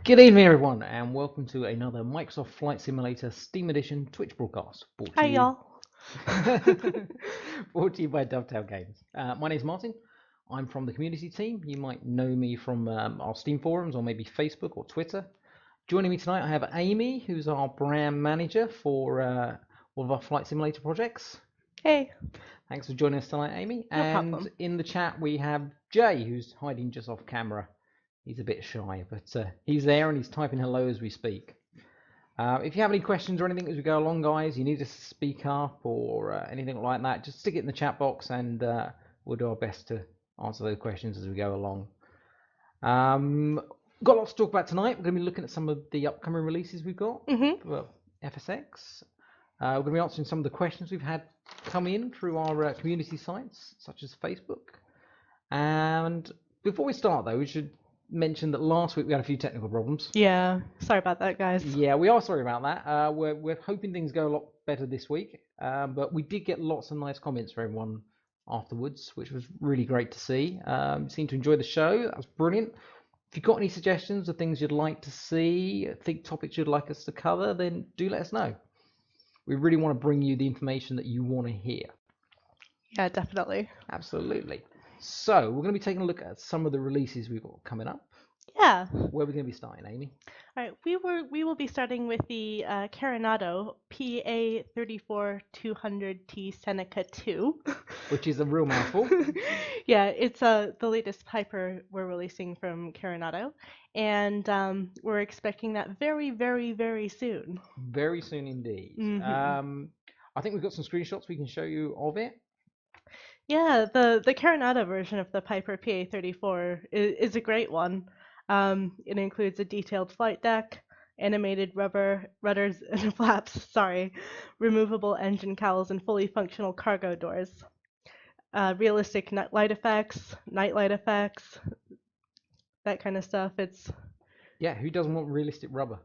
Good evening, everyone, and welcome to another Microsoft Flight Simulator Steam Edition Twitch broadcast. Hi, y'all. Brought to you by Dovetail Games. My name's Martin. I'm from the community team. You might know me from our Steam forums or maybe Facebook or Twitter. Joining me tonight, I have Aimee, who's our brand manager for all of our Flight Simulator projects. Hey. Thanks for joining us tonight, Aimee. No problem. In the chat, we have Jay, who's hiding just off camera. He's a bit shy, but he's there and he's typing hello as we speak. If you have any questions or anything as we go along, guys, you need to speak up or anything like that, just stick it in the chat box and we'll do our best to answer those questions as we go along. Got lots to talk about tonight. We're going to be looking at some of the upcoming releases we've got. Well, FSX. We're going to be answering some of the questions we've had come in through our community sites, such as Facebook. And before we start, though, we should mention that last week we had a few technical problems. Yeah, sorry about that, guys. Yeah, we are sorry about that. We're hoping things go a lot better this week, but we did get lots of nice comments from everyone afterwards, which was really great to see. Seemed to enjoy the show. That was brilliant. If you've got any suggestions of things you'd like to see, think topics you'd like us to cover, then do let us know. We really want to bring you the information that you want to hear. Yeah, definitely. Absolutely. So we're going to be taking a look at some of the releases we've got coming up. Yeah. Where are we going to be starting, Aimee? All right, we will be starting with the Coronado PA-34-200T Seneca II. Which is a real mouthful. Yeah, it's the latest Piper we're releasing from Coronado, and we're expecting that very, very, very soon. Very soon indeed. I think we've got some screenshots we can show you of it. Yeah, the Coronado version of the Piper PA-34 is a great one. It includes a detailed flight deck, animated rudders and flaps, removable engine cowls, and fully functional cargo doors. Realistic night light effects, that kind of stuff. Yeah, who doesn't want realistic rubber?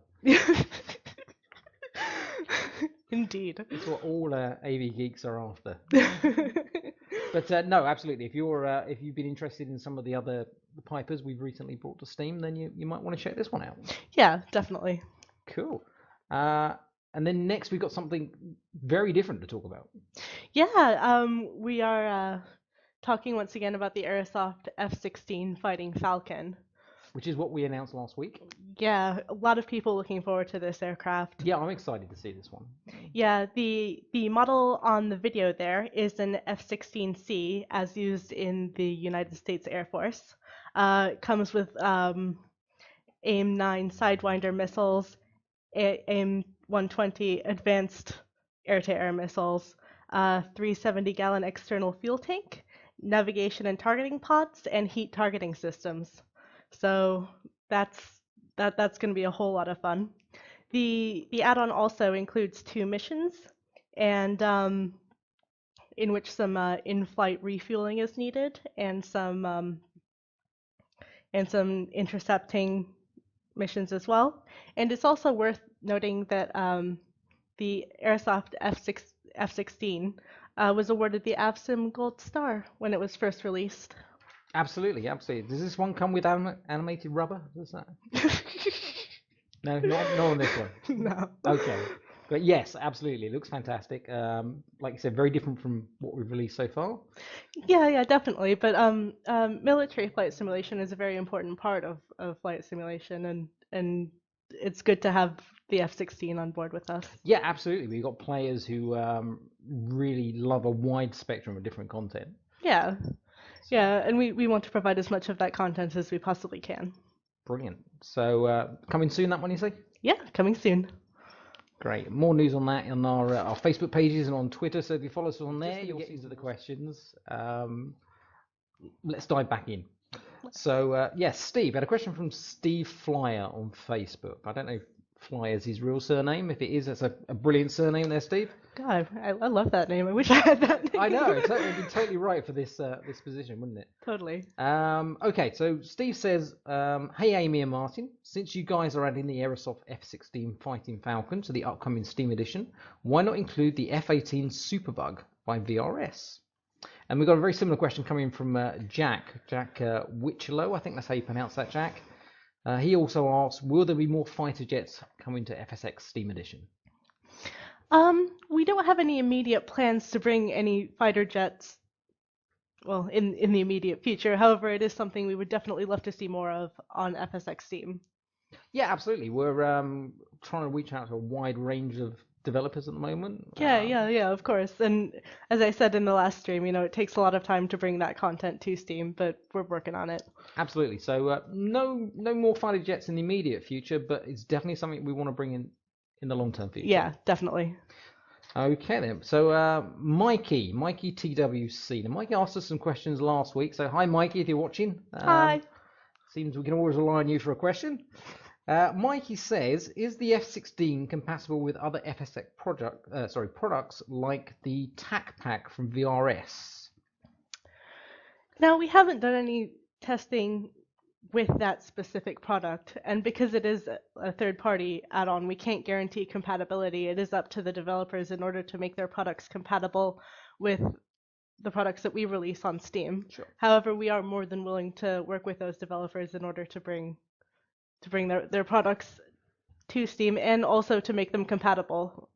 Indeed. It's what all AV geeks are after. But no, absolutely. If you've been interested in some of the other Pipers we've recently brought to Steam, then you might want to check this one out. Yeah, definitely. Cool. And then next we've got something very different to talk about. Yeah, we are talking once again about the Aerosoft F-16 Fighting Falcon. Which is what we announced last week. Yeah, a lot of people looking forward to this aircraft. Yeah, I'm excited to see this one. Yeah, the model on the video there is an F-16C as used in the United States Air Force. It comes with AIM-9 Sidewinder missiles, AIM-120 advanced air-to-air missiles, 370-gallon external fuel tank, navigation and targeting pods, and heat targeting systems. So that's going to be a whole lot of fun. The add-on also includes 2 missions, and in which some in-flight refueling is needed, and some intercepting missions as well. And it's also worth noting that the Airsoft F-16 was awarded the AVSIM Gold Star when it was first released. Absolutely. Does this one come with animated rubber? Does that? No, not on this one. No. Okay. But yes, absolutely. It looks fantastic. Like you said, very different from what we've released so far. Yeah, definitely. But military flight simulation is a very important part of flight simulation, and it's good to have the F-16 on board with us. Yeah, absolutely. We've got players who really love a wide spectrum of different content. Yeah. Yeah, and we want to provide as much of that content as we possibly can. Brilliant. So coming soon, that one, you say? Yeah, coming soon. Great. More news on that on our Facebook pages and on Twitter. So if you follow us on there, you'll get into the questions. Let's dive back in. So yes, Steve had a question from Steve Flyer on Facebook. I don't know if Flyer is his real surname. If it is, that's a brilliant surname there, Steve. God, I love that name. I wish I had that name. I know. It would be totally right for this position, wouldn't it? Totally. Okay, so Steve says, hey, Aimee and Martin, since you guys are adding the Aerosoft F-16 Fighting Falcon to the upcoming Steam edition, why not include the F-18 Superbug by VRS? And we've got a very similar question coming from Jack Witchlow. I think that's how you pronounce that, Jack. He also asks, will there be more fighter jets coming to FSX Steam Edition? We don't have any immediate plans to bring any fighter jets, well, in the immediate future. However, it is something we would definitely love to see more of on FSX Steam. Yeah, absolutely. We're trying to reach out to a wide range of developers at the moment. Yeah, of course. And as I said in the last stream, it takes a lot of time to bring that content to Steam, but we're working on it. Absolutely. So no more fighter jets in the immediate future, but it's definitely something we want to bring in the long-term future. Yeah, definitely. Okay then. So Mikey TWC. Now Mikey asked us some questions last week. So hi Mikey, if you're watching. Hi. Seems we can always rely on you for a question. Mikey says, is the F-16 compatible with other FSX products like the TAC Pack from VRS? Now, we haven't done any testing with that specific product, and because it is a third-party add-on, we can't guarantee compatibility. It is up to the developers in order to make their products compatible with the products that we release on Steam. Sure. However, we are more than willing to work with those developers in order to bring their products to Steam and also to make them compatible.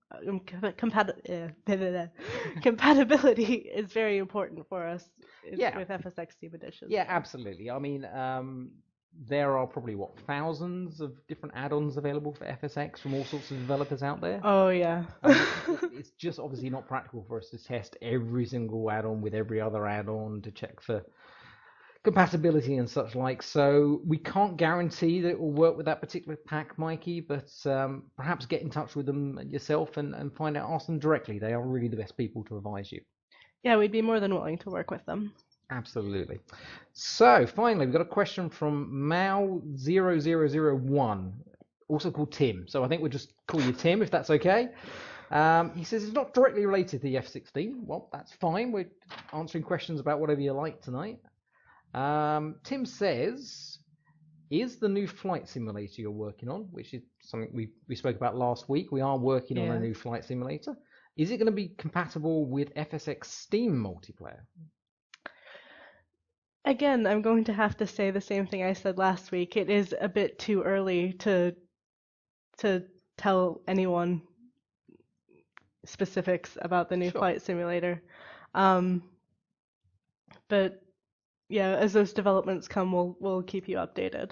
Compatibility is very important for us with FSX Steam Edition. Yeah, absolutely. I mean, there are probably thousands of different add-ons available for FSX from all sorts of developers out there. Oh yeah. It's just obviously not practical for us to test every single add-on with every other add-on to check for compatibility and such like. So we can't guarantee that it will work with that particular pack, Mikey, but perhaps get in touch with them yourself and find out, ask them directly. They are really the best people to advise you. Yeah, we'd be more than willing to work with them. Absolutely. So finally, we've got a question from Mao0001, also called Tim. So I think we'll just call you Tim if that's okay. He says it's not directly related to the F-16. Well, that's fine. We're answering questions about whatever you like tonight. Tim says, is the new flight simulator you're working on, which is something we spoke about last week, we are working on a new flight simulator. Is it going to be compatible with FSX Steam multiplayer? Again, I'm going to have to say the same thing I said last week. It is a bit too early to tell anyone specifics about the new flight simulator. But yeah, as those developments come, we'll keep you updated.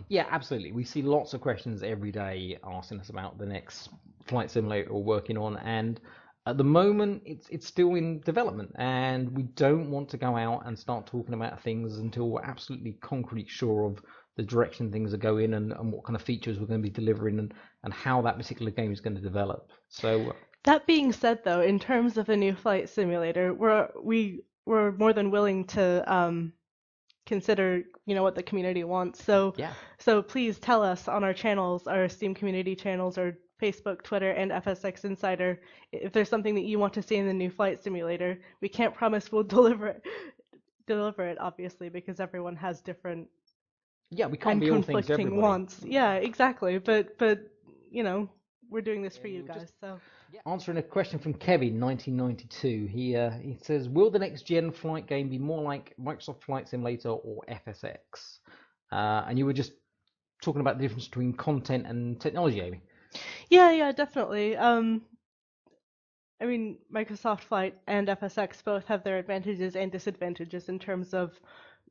Yeah, absolutely. We see lots of questions every day asking us about the next flight simulator we're working on, and at the moment it's still in development, and we don't want to go out and start talking about things until we're absolutely concrete sure of the direction things are going and what kind of features we're going to be delivering and how that particular game is going to develop. So that being said, though, in terms of a new flight simulator, we're more than willing to consider what the community wants. So please tell us on our channels, our Steam community channels, or Facebook, Twitter, and FSX Insider, if there's something that you want to see in the new flight simulator. We can't promise we'll deliver it, obviously, because everyone has different we can't be all things to everybody. wants. Yeah, exactly. But we're doing this for you guys. So answering a question from Kevin 1992, he says, will the next gen flight game be more like Microsoft Flight Simulator or FSX? And you were just talking about the difference between content and technology, Aimee. Yeah, definitely. I mean, Microsoft Flight and FSX both have their advantages and disadvantages in terms of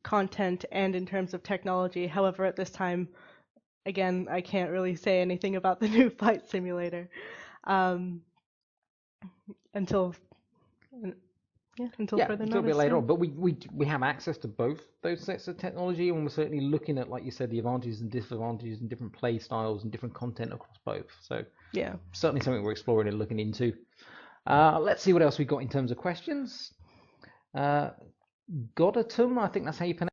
content and in terms of technology. However, at this time, again, I can't really say anything about the new flight simulator until further notice. A bit later on. But we have access to both those sets of technology, and we're certainly looking at, like you said, the advantages and disadvantages and different play styles and different content across both. So certainly something we're exploring and looking into. Let's see what else we've got in terms of questions. Godatum, I think that's how you pronounce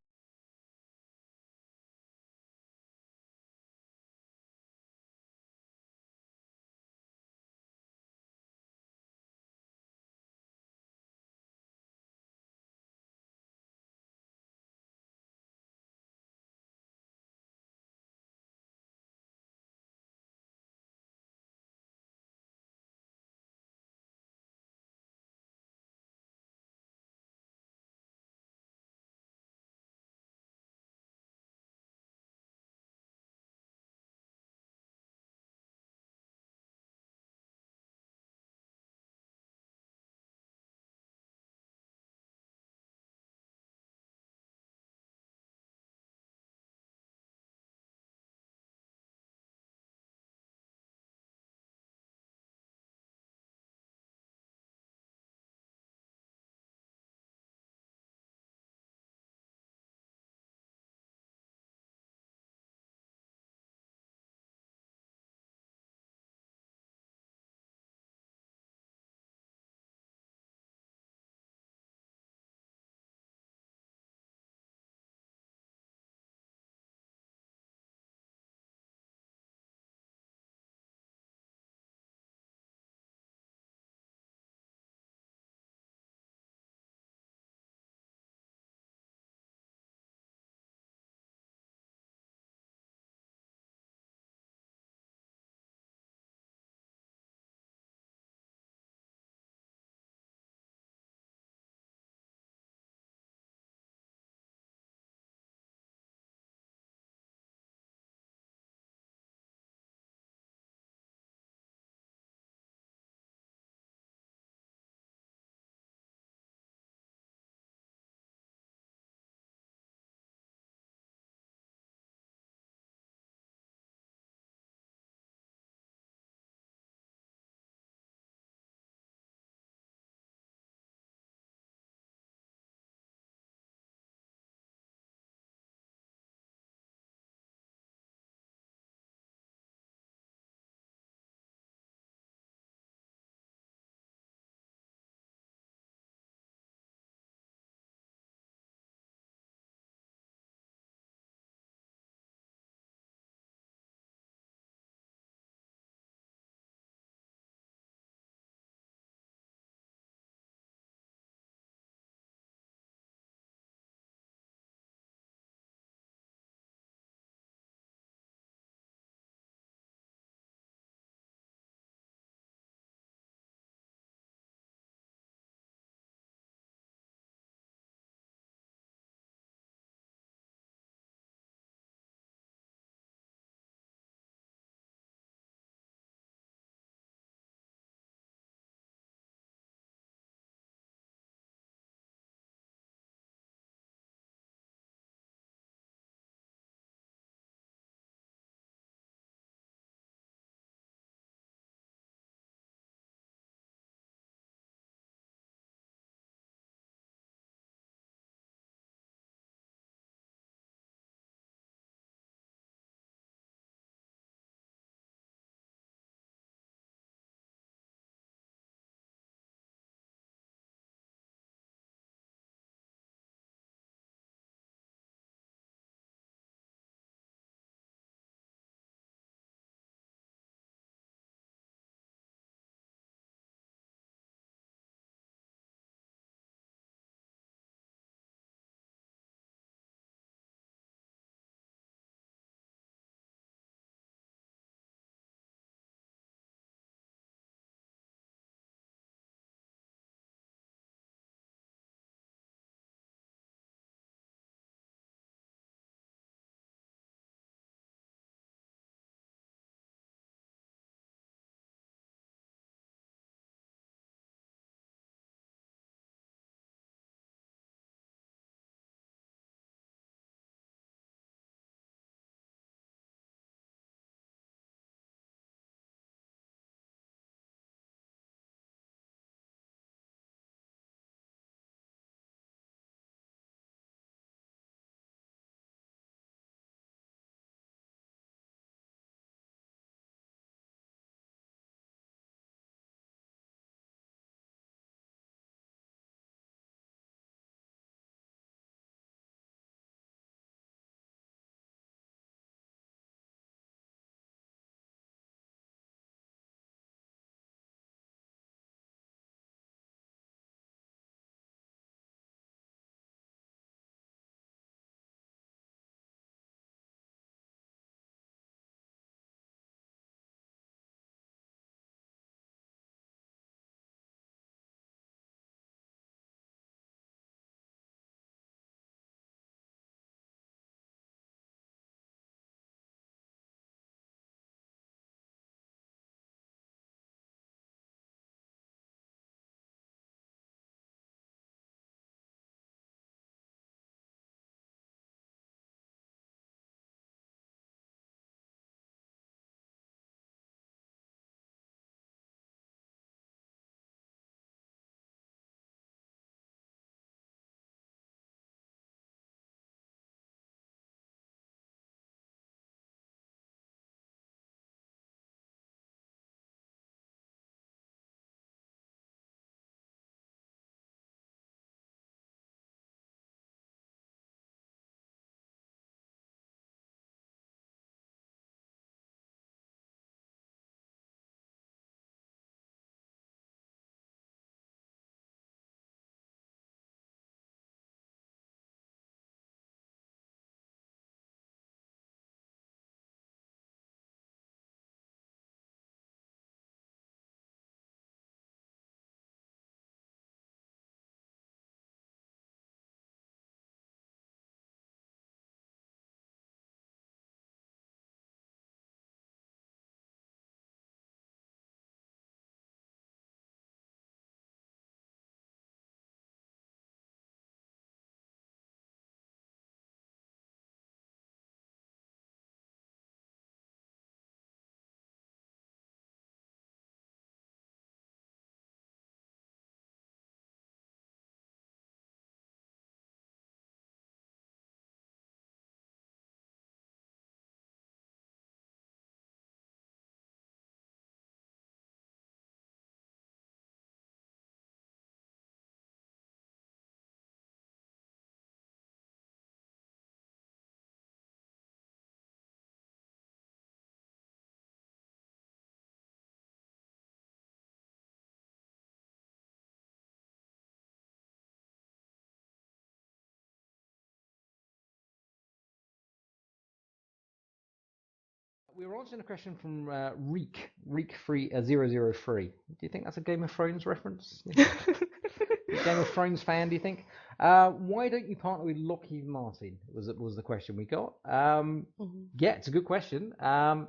We were answering a question from Reek003. Do you think that's a Game of Thrones reference? Game of Thrones fan, do you think? Why don't you partner with Lockheed Martin? Was the question we got. Yeah, it's a good question. They're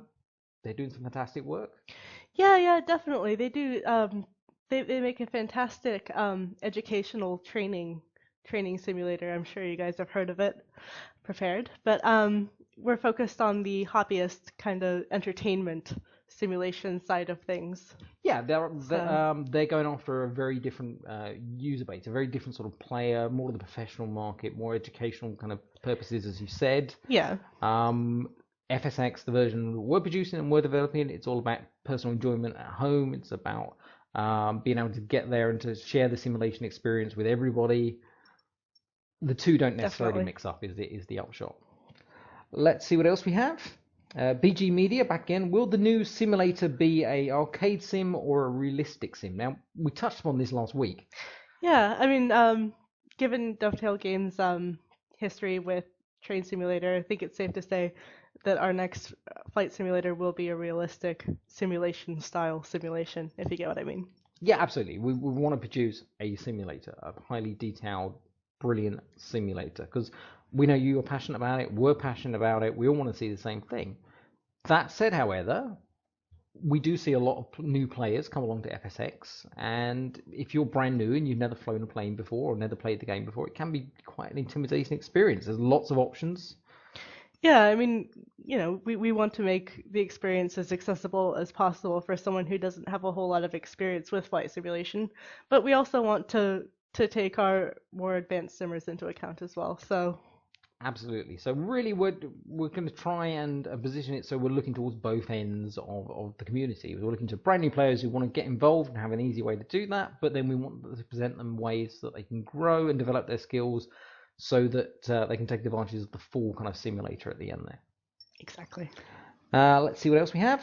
doing some fantastic work. Yeah, definitely. They do. They make a fantastic educational training simulator. I'm sure you guys have heard of it, prepared. But we're focused on the hobbyist kind of entertainment simulation side of things. Yeah, they're going after a very different user base, a very different sort of player, more of the professional market, more educational kind of purposes, as you said. Yeah. FSX, the version we're producing and we're developing, it's all about personal enjoyment at home. It's about being able to get there and to share the simulation experience with everybody. The two don't necessarily mix up, is the upshot. Let's see what else we have. BG Media back again. Will the new simulator be a arcade sim or a realistic sim? Now, we touched upon this last week. Yeah, I mean, given Dovetail Games' history with Train Simulator, I think it's safe to say that our next flight simulator will be a realistic simulation style simulation, if you get what I mean. Yeah, absolutely. We want to produce a simulator, a highly detailed, brilliant simulator, because we know you are passionate about it, we're passionate about it, we all want to see the same thing. That said, however, we do see a lot of new players come along to FSX, and if you're brand new and you've never flown a plane before or never played the game before, it can be quite an intimidating experience. There's lots of options. Yeah, I mean, we want to make the experience as accessible as possible for someone who doesn't have a whole lot of experience with flight simulation, but we also want to take our more advanced simmers into account as well. So absolutely. So really, we're going to try and position it so we're looking towards both ends of the community. We're looking to brand new players who want to get involved and have an easy way to do that, but then we want to present them ways that they can grow and develop their skills so that they can take advantage of the full kind of simulator at the end there. Exactly. Let's see what else we have.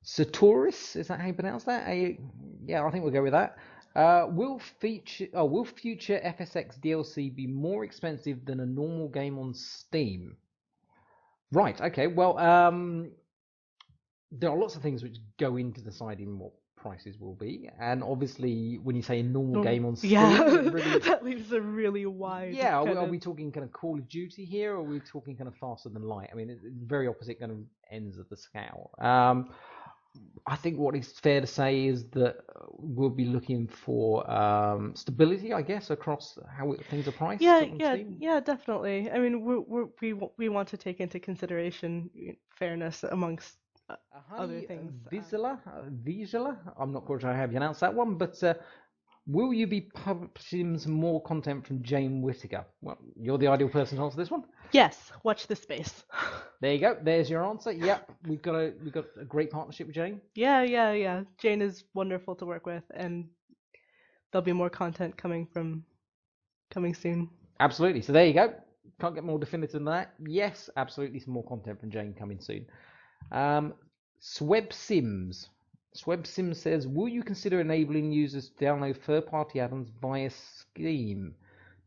Satoris, is that how you pronounce that? Yeah, I think we'll go with that. Will future FSX DLC be more expensive than a normal game on Steam? Right. Okay. Well, there are lots of things which go into deciding what prices will be, and obviously, when you say a normal game on Steam, really... that leaves a really wide. Yeah. Are we talking kind of Call of Duty here, or are we talking kind of faster than light? I mean, it's very opposite kind of ends of the scale. I think what is fair to say is that we'll be looking for stability, I guess, across how things are priced. Yeah, definitely. I mean, we want to take into consideration fairness amongst other things. Vizela, I'm not quite sure how you pronounce that one, but will you be publishing some more content from Jane Whittaker? Well, you're the ideal person to answer this one. Yes, watch this space. There you go. There's your answer. Yep, we've got a great partnership with Jane. Yeah. Jane is wonderful to work with, and there'll be more content coming soon. Absolutely. So there you go. Can't get more definitive than that. Yes, absolutely, some more content from Jane coming soon. Sweb Sims says, will you consider enabling users to download third-party add-ons via Steam?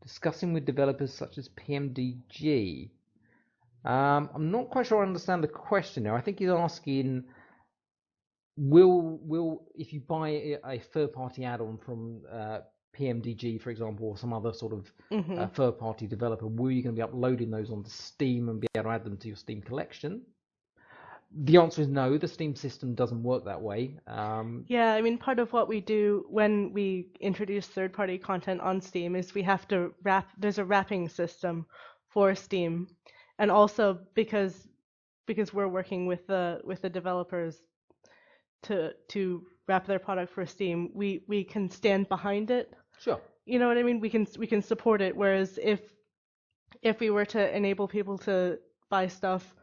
Discussing with developers such as PMDG. I'm not quite sure I understand the question now. I think he's asking, will if you buy a third-party add-on from PMDG, for example, or some other sort of third-party developer, will you going to be uploading those onto Steam and be able to add them to your Steam collection? The answer is no. The Steam system doesn't work that way. Yeah, I mean, part of what we do when we introduce third-party content on Steam is we have to wrap. There's a wrapping system for Steam, and also because we're working with the developers to wrap their product for Steam, we can stand behind it. Sure. You know what I mean? We can support it. Whereas if we were to enable people to buy stuff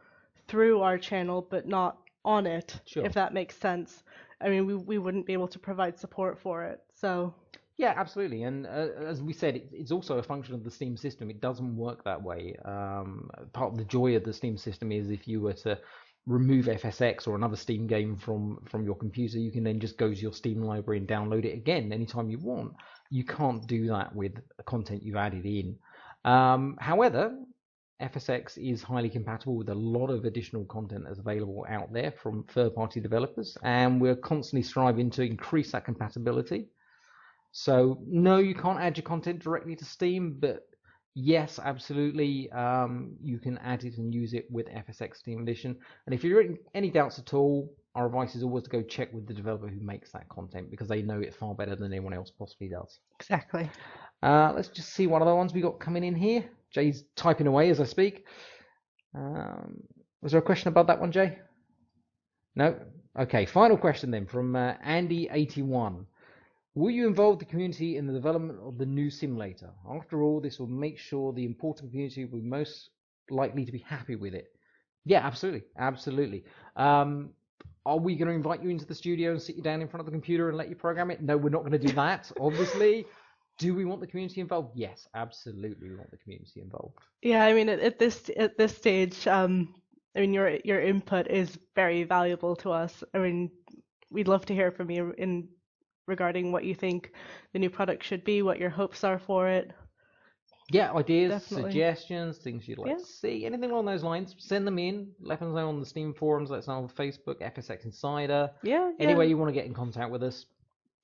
through our channel but not on it, sure, if that makes sense, I mean, we wouldn't be able to provide support for it. So yeah, absolutely. And as we said, it's also a function of the Steam system. It doesn't work that way. Part of the joy of the Steam system is if you were to remove FSX or another Steam game from your computer, you can then just go to your Steam library and download it again anytime you want. You can't do that with content you've added in. However, FSX is highly compatible with a lot of additional content that's available out there from third-party developers, and we're constantly striving to increase that compatibility. So no, you can't add your content directly to Steam, but yes, absolutely, you can add it and use it with FSX Steam Edition. And if you're in any doubts at all, our advice is always to go check with the developer who makes that content, because they know it far better than anyone else possibly does. Exactly. Let's just see what other ones we got coming in here. Jay's typing away as I speak. Was there a question about that one, Jay? No? Okay, final question then from Andy81. Will you involve the community in the development of the new simulator? After all, this will make sure the important community will be most likely to be happy with it. Yeah, absolutely. Absolutely. Are we going to invite you into the studio and sit you down in front of the computer and let you program it? No, we're not going to do that, obviously. Do we want the community involved? Yes, absolutely, we want the community involved. Yeah, I mean, at this stage, I mean, your input is very valuable to us. I mean, we'd love to hear from you in regarding what you think the new product should be, what your hopes are for it. Yeah, ideas, Definitely. suggestions, things you'd like to see, anything along those lines, send them in. Let us know on the Steam forums, let us know on Facebook, FSX Insider. Any way you want to get in contact with us,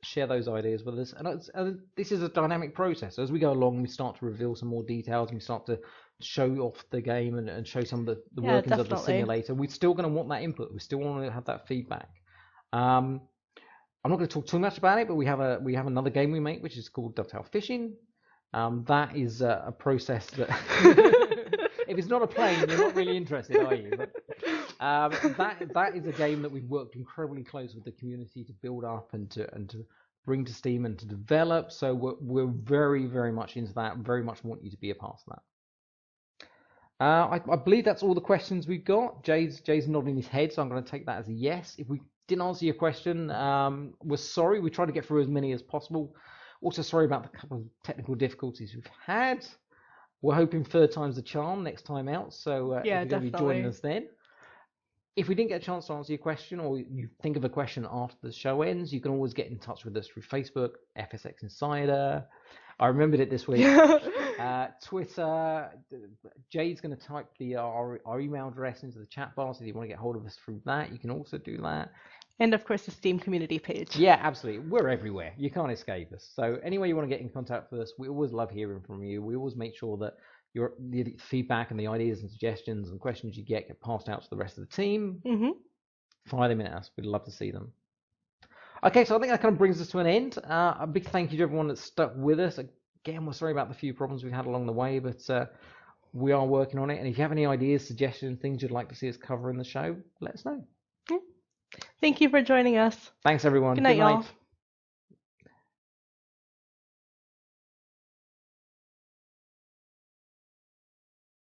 share those ideas with us. And this is a dynamic process. As we go along, we start to reveal some more details, and we start to show off the game and show some of the workings of the simulator. We're still going to want that input. We still want to have that feedback. I'm not going to talk too much about it, but we have another game we make, which is called Dovetail Fishing. That is a process that if it's not a plane, you're not really interested, are you? But that is a game that we've worked incredibly close with the community to build up and to bring to Steam and to develop. So we're very, very much into that. Very much want you to be a part of that. I believe that's all the questions we've got. Jay's nodding his head, so I'm going to take that as a yes. If we didn't answer your question, we're sorry. We tried to get through as many as possible. Also, sorry about the couple of technical difficulties we've had. We're hoping third time's the charm next time out, so if you're going to be joining us then. If we didn't get a chance to answer your question, or you think of a question after the show ends, you can always get in touch with us through Facebook, FSX Insider. I remembered it this week. Twitter. Jade's going to type our email address into the chat bar, so if you want to get hold of us through that, you can also do that. And of course, the Steam community page. Yeah, absolutely. We're everywhere. You can't escape us. So anyway you want to get in contact with us, we always love hearing from you. We always make sure that the feedback and the ideas and suggestions and questions you get passed out to the rest of the team. Fire them in at us. We'd love to see them. Okay, so I think that kind of brings us to an end. A big thank you to everyone that's stuck with us. Again, we're sorry about the few problems we've had along the way, but we are working on it. And if you have any ideas, suggestions, things you'd like to see us cover in the show, let us know. Thank you for joining us. Thanks, everyone. Good night, y'all.